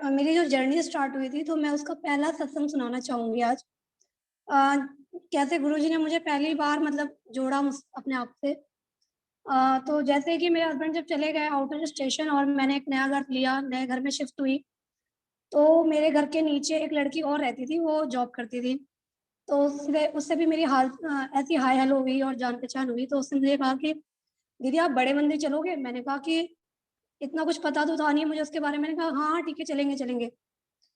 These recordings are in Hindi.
मेरी जो जर्नी स्टार्ट हुई थी, तो मैं उसका पहला सत्संग सुनाना चाहूँगी आज। अ, कैसे गुरुजी ने मुझे पहली बार मतलब जोड़ा अपने आप से। तो जैसे कि मेरे हस्बैंड जब चले गए आउट ऑफ स्टेशन और मैंने एक नया घर लिया, नए घर में शिफ्ट हुई, तो मेरे घर के नीचे एक लड़की और रहती थी, वो जॉब करती थी। तो उससे उससे भी मेरी ऐसी हाय हेलो हुई और जान-पहचान हुई। तो उसने मुझे कहा कि, "दीदी आप बड़े मंदिर चलोगे?" मैंने कहा कि, "इतना कुछ पता तो था नहीं मुझे उसके बारे में।" मैंने कहा, "हाँ, हाँ, ठीक है, चलेंगे, चलेंगे।"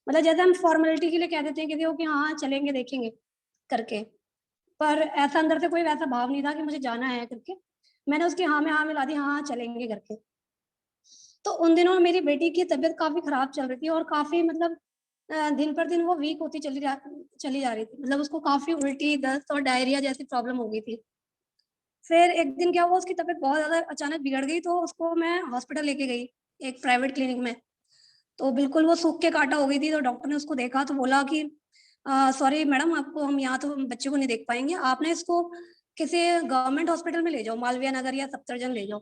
मतलब जैसे हम फॉर्मेलिटी के लिए कह देते हैं किसी को कि हाँ, हाँ, चलेंगे, देखेंगे करके। पर ऐसा अंदर से कोई वैसा भाव नहीं था कि मुझे जाना है करके। मैंने उसकी हाँ में हाँ मिला दी, हाँ, हाँ, चलेंगे करके। तो उन दिनों मेरी बेटी की तबीयत काफ़ी ख़राब चल रही थी और काफ़ी मतलब दिन पर दिन वो वीक होती चली जा रही थी। मतलब उसको काफ़ी उल्टी, दस्त और डायरिया जैसी प्रॉब्लम हो गई थी। फिर एक दिन क्या हुआ, उसकी तबीयत बहुत ज़्यादा अचानक बिगड़ गई, तो उसको मैं हॉस्पिटल लेके गई, एक प्राइवेट क्लिनिक में। तो बिल्कुल वो सूख के काँटा हो गई थी, तो डॉक्टर ने उसको देखा तो बोला कि सॉरी मैडम, आपको हम यहाँ तो बच्चे को नहीं देख पाएँगे, आप ना इसको किसी गवर्नमेंट हॉस्पिटल में ले जाओ, मालवीय नगर या सफदरजंग ले जाओ।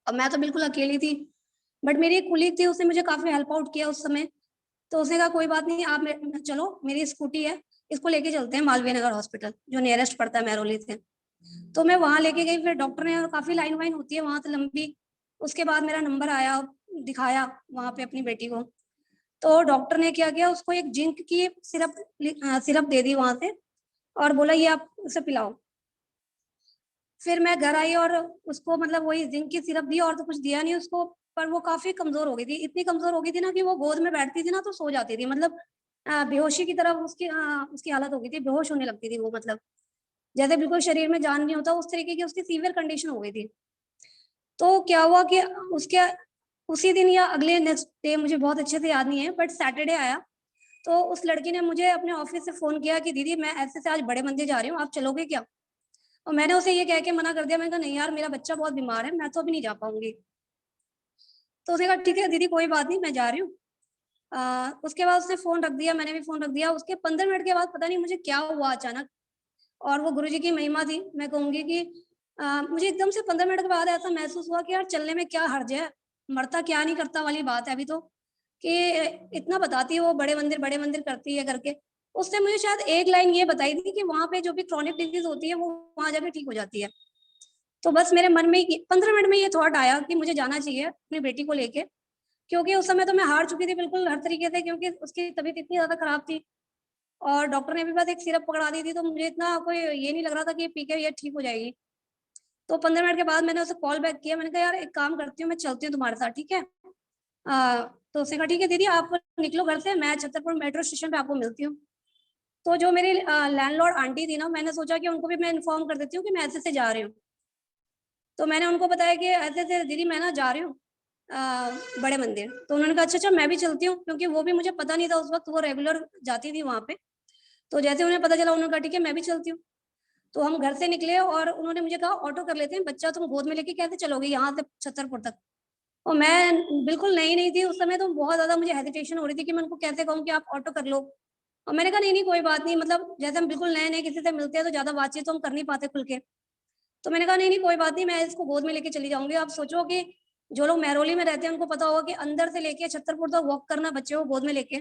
अब मैं तो बिल्कुल अकेली थी, बट मेरी एक कलीग थी, उसने मुझे काफ़ी हेल्प आउट किया उस समय। तो उसने कहा कोई बात नहीं, आप चलो, मेरी स्कूटी है, इसको लेके चलते हैं मालवीय नगर हॉस्पिटल, जो नियरेस्ट पड़ता है महरौली से। तो मैं वहाँ लेके गई, फिर डॉक्टर ने, काफ़ी लाइन वाइन होती है वहाँ तो लंबी। उसके बाद मेरा नंबर आया, दिखाया वहाँ पे अपनी बेटी को। तो डॉक्टर ने क्या किया, उसको एक जिंक की सिरप दे दी वहाँ से और बोला ये आप उसे पिलाओ। फिर मैं घर आई और उसको मतलब वही जिंक की सिरप दी और तो कुछ दिया नहीं उसको, पर वो काफ़ी कमज़ोर हो गई थी। इतनी कमज़ोर हो गई थी ना कि वो गोद में बैठती थी ना तो सो जाती थी। मतलब बेहोशी की तरफ उसकी हालत हो गई थी, बेहोश होने लगती थी वो मतलब। जैसे बिल्कुल शरीर में जान नहीं होता, उस तरीके की उसकी सीवियर कंडीशन हो गई थी। तो क्या हुआ कि उसके उसी दिन या अगले नेक्स्ट डे, मुझे बहुत अच्छे से याद नहीं है, बट सैटरडे आया, तो उस लड़की ने मुझे अपने ऑफिस से फ़ोन किया कि दीदी मैं ऐसे-ऐसे आज बड़े मंदिर जा रही हूँ, आप चलोगे क्या? और मैंने उसे ये कह के मना कर दिया, मैंने कहा नहीं यार, मेरा बच्चा बहुत बीमार है, मैं तो अभी नहीं जा पाऊँगी। तो उसने कहा ठीक है दीदी, कोई बात नहीं, मैं जा रही हूँ। उसके बाद उसने फ़ोन रख दिया, मैंने भी फ़ोन रख दिया। उसके 15 मिनट के बाद पता नहीं मुझे क्या हुआ अचानक, और वो गुरुजी की महिमा थी, मैं कहूँगी कि मुझे एकदम से 15 मिनट के बाद ऐसा महसूस हुआ कि यार चलने में क्या हर्ज है, मरता क्या नहीं करता वाली बात है अभी तो, कि इतना बताती है वो बड़े मंदिर करती है करके। उसने मुझे शायद एक लाइन ये बताई थी कि वहाँ पे जो भी क्रॉनिक डिज़ीज़ होती है वो वहाँ जाके ठीक हो जाती है। तो बस मेरे मन में ये 15 मिनट में ये थॉट आया कि मुझे जाना चाहिए अपनी बेटी को लेके, क्योंकि उस समय तो मैं हार चुकी थी बिल्कुल हर तरीके से, क्योंकि उसकी तबीयत इतनी ज़्यादा खराब थी और डॉक्टर ने भी बस एक सिरप पकड़ा दी थी, तो मुझे इतना कोई ये नहीं लग रहा था कि ये पी के ये ठीक हो जाएगी। तो 15 मिनट के बाद मैंने उसे कॉल बैक किया, मैंने कहा यार एक काम करती हूँ, मैं चलती हूँ तुम्हारे साथ, ठीक है? तो उसने कहा ठीक है दीदी, आप निकलो घर से, मैं छतरपुर मेट्रो स्टेशन पे आपको मिलती हूँ। तो जो मेरी लैंडलॉर्ड आंटी थी ना, मैंने सोचा कि उनको भी मैं इन्फॉर्म कर देती हूँ कि मैं ऐसे-ऐसे जा रही हूँ। तो मैंने उनको बताया कि ऐसे-ऐसे दीदी मैं ना जा रही हूँ बड़े मंदिर। तो उन्होंने कहा अच्छा, अच्छा मैं भी चलती हूँ, क्योंकि वो भी मुझे पता नहीं था उस वक़्त, वो रेगुलर जाती थी वहाँ पे। तो जैसे उन्हें पता चला, उन्होंने कहा ठीक है मैं भी चलती हूँ। तो हम घर से निकले और उन्होंने मुझे कहा ऑटो कर लेते हैं, बच्चा तुम गोद में लेके कैसे चलोगी यहाँ से छतरपुर तक? और मैं बिल्कुल नई नहीं थी उस समय, तो बहुत ज़्यादा मुझे हेजिटेशन हो रही थी कि मैं उनको कैसे कहूँ कि आप ऑटो कर लो। और मैंने कहा नहीं, नहीं कोई बात नहीं, मतलब जैसे हम बिल्कुल नए-नए किसी से मिलते हैं तो ज़्यादा बातचीत तो हम कर नहीं पाते खुल के। तो मैंने कहा नहीं, नहीं कोई बात नहीं, मैं इसको गोद में लेके चली जाऊँगी। आप सोचो कि जो लोग महरौली में रहते हैं उनको पता होगा कि अंदर से लेके छतरपुर तक वॉक करना बच्चे को गोद में लेके,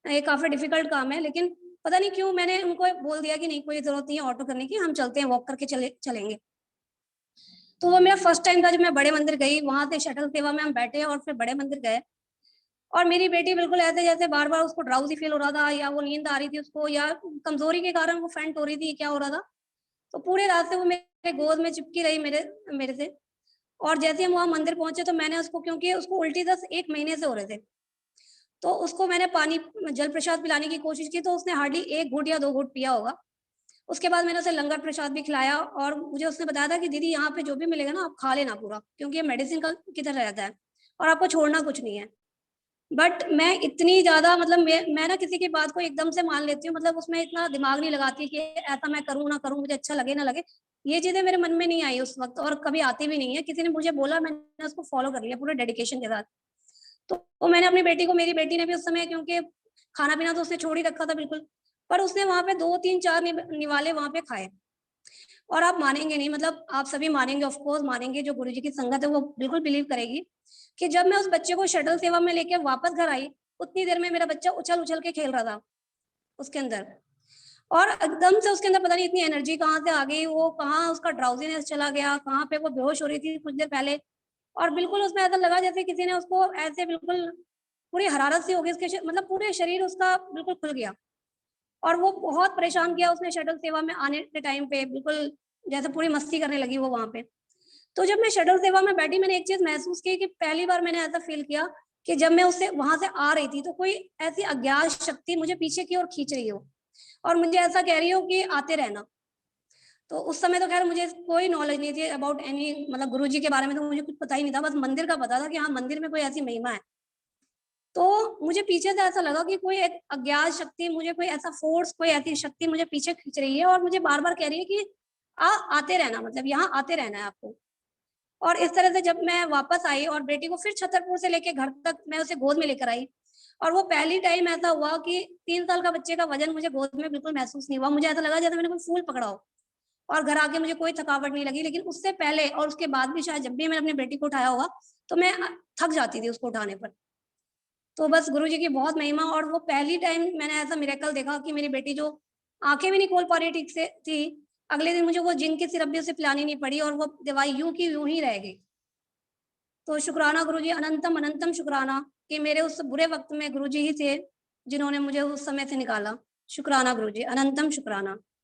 ये काफ़ी डिफ़िकल्ट काम है। लेकिन पता नहीं क्यों मैंने उनको बोल दिया कि नहीं, कोई ज़रूरत नहीं है ऑटो करने की, हम चलते हैं, वॉक करके चलेंगे। तो वो मेरा फर्स्ट टाइम था जब मैं बड़े मंदिर गई, वहाँ से शटल सेवा में हम बैठे और फिर बड़े मंदिर गए। और मेरी बेटी बिल्कुल ऐसे जैसे बार-बार उसको ड्राउज़ी फ़ील हो रहा था, या वो नींद आ रही थी उसको, या कमज़ोरी के कारण वो फेंट हो रही थी, क्या हो रहा था। तो पूरे रास्ते वो मेरे गोद में चिपकी रही मेरे मेरे से। और जैसे ही हम वहाँ मंदिर पहुँचे तो मैंने उसको, क्योंकि उसको उल्टी दस्त 1 महीने से हो रहे थे, तो उसको मैंने पानी जल प्रसाद पिलाने की कोशिश की, तो उसने हार्डली 1 घूँट या 2 घूँट पिया होगा। उसके बाद मैंने उसे लंगर प्रसाद भी खिलाया और मुझे उसने बताया था कि दीदी यहाँ पे जो भी मिलेगा ना आप खा लेना पूरा, क्योंकि ये मेडिसिन का की तरह रहता है और आपको छोड़ना कुछ नहीं है। बट मैं इतनी ज़्यादा मतलब मैं ना किसी की बात को एकदम से मान लेती हूँ, मतलब उसमें इतना दिमाग नहीं लगाती कि ऐसा मैं करूँ ना करूँ, मुझे अच्छा लगे ना लगे। ये चीज़ें मेरे मन में नहीं आई उस वक़्त और कभी आती भी नहीं है। किसी ने मुझे बोला, मैंने उसको फ़ॉलो कर लिया पूरे डेडिकेशन के साथ। तो मैंने अपनी बेटी को, मेरी बेटी ने भी उस समय, क्योंकि खाना-पीना तो उसने छोड़ ही रखा था बिल्कुल, पर उसने वहाँ पे 2, 3, 4 निवाले वहाँ पे खाए। और आप मानेंगे नहीं, मतलब आप सभी मानेंगे, ऑफ कोर्स मानेंगे, जो गुरुजी की संगत है वो बिल्कुल बिलीव करेगी कि जब मैं उस बच्चे को शटल सेवा में लेके वापस घर आई, उतनी देर में मेरा बच्चा उछल-उछल के खेल रहा था उसके अंदर। और एकदम से उसके अंदर पता नहीं इतनी एनर्जी कहाँ से आ गई, वो कहाँ उसका ड्राउज़ीनेस चला गया, कहाँ पे वो बेहोश हो रही थी कुछ देर पहले, और बिल्कुल उसमें ऐसा लगा जैसे किसी ने उसको ऐसे बिल्कुल पूरी हरारत सी हो गई उसके मतलब पूरे शरीर उसका बिल्कुल खुल गया। और वो बहुत परेशान किया उसने शटल सेवा में आने के टाइम पे, बिल्कुल जैसे पूरी मस्ती करने लगी वो वहाँ पे। तो जब मैं शटल सेवा में बैठी, मैंने एक चीज़ महसूस की कि पहली बार मैंने ऐसा फ़ील किया कि जब मैं उससे वहाँ से आ रही थी, तो कोई ऐसी अज्ञात शक्ति मुझे पीछे की ओर खींच रही हो और मुझे ऐसा कह रही हो कि आते रहना। तो उस समय तो ख़ैर मुझे कोई नॉलेज नहीं थी अबाउट एनी, मतलब गुरुजी के बारे में तो मुझे कुछ पता ही नहीं था, बस मंदिर का पता था कि हाँ, मंदिर में कोई ऐसी महिमा है। तो मुझे पीछे से ऐसा लगा कि कोई एक अज्ञात शक्ति, मुझे कोई ऐसा फ़ोर्स, कोई ऐसी शक्ति मुझे पीछे खींच रही है और मुझे बार-बार कह रही है कि आते रहना, मतलब यहाँ आते रहना है आपको। और इस तरह से जब मैं वापस आई और बेटी को फिर छतरपुर से लेके घर तक मैं उसे गोद में लेकर आई, और वो पहली टाइम ऐसा हुआ कि 3 साल का बच्चे का वज़न मुझे गोद में बिल्कुल महसूस नहीं हुआ। मुझे ऐसा लगा जैसे मैंने कोई फूल पकड़ा हो, और घर आके मुझे कोई थकावट नहीं लगी। लेकिन उससे पहले और उसके बाद भी शायद जब भी मैंने अपनी बेटी को उठाया होगा, तो मैं थक जाती थी उसको उठाने पर। तो बस गुरुजी की बहुत महिमा, और वो पहली टाइम मैंने ऐसा मिरेकल देखा कि मेरी बेटी जो आँखें भी नहीं खोल पा रही ठीक से थी, अगले दिन मुझे वो जिंक की सिरप भी उसे पिलानी नहीं पड़ी और वो दवाई यूँ की यूँ ही रह गई। तो शुक्राना गुरुजी, अनंतम अनंतम शुक्राना कि मेरे उस बुरे वक़्त में गुरुजी ही थे, जिन्होंने मुझे उस समय से निकाला। शुक्राना गुरुजी, अनंतम शुक्राना।